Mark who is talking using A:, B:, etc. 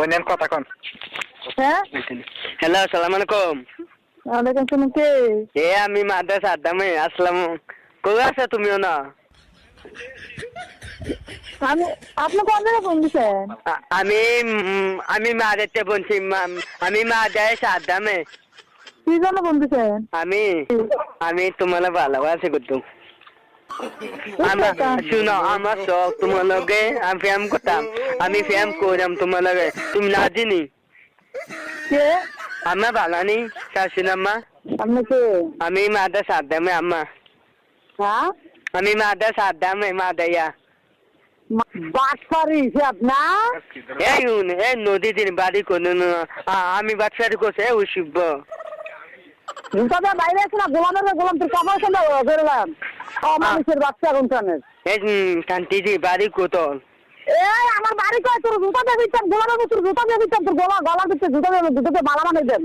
A: ওনেন কথা কোন
B: হ্যাঁ
C: হ্যালো আসসালামু আলাইকুম।
B: ওয়ালাইকুম আসসালাম। কে?
C: আমি মাদ্রাসা আদামে আসলাম। কই আছো তুমিও না?
B: আমি আপনি কোন জায়গায় ফোন দিচ্ছেন?
C: আমি মাদারতে বলছি। আমি মাদ্রাসা আদামে।
B: কি জন্য ফোন দিচ্ছেন?
C: আমি তোমার ভালোবাসি করতো। শুনো আমার শখ তোমার লগে আমি প্রেম করতাম। আমি প্রেম করলাম তোমার লগে, তুমি না চিনি।
B: কে?
C: আম্মা ভালো নি শাশুন আম্মা?
B: আপনি কে?
C: আমি মাদ্রাসা আদামে আম্মা।
B: হ্যাঁ
C: আমি মাদ্রাসা আদামে মাদাইয়া।
B: বাটপারি হিসাব না?
C: এই নদী দিন বাড়ি কোনো আমি বাচ্চারি করছে ওই শিব
B: জুতাটা বাইরে আছে না, গোলাম তোর কাপড় সঙ্গে বেরোলাম। মানুষের বাচ্চা কোনখানের?
C: এই কান্তিজি বাড়ি কোতল।
B: এই আমার বাড়ি কয়, তোর জুতা দিয়ে দিচ্ছেন, গোলামের তোর জুতা দিয়ে দিচ্ছেন, তোর গলার ভিতরে জুতা দিয়ে মালা বানাই দেন।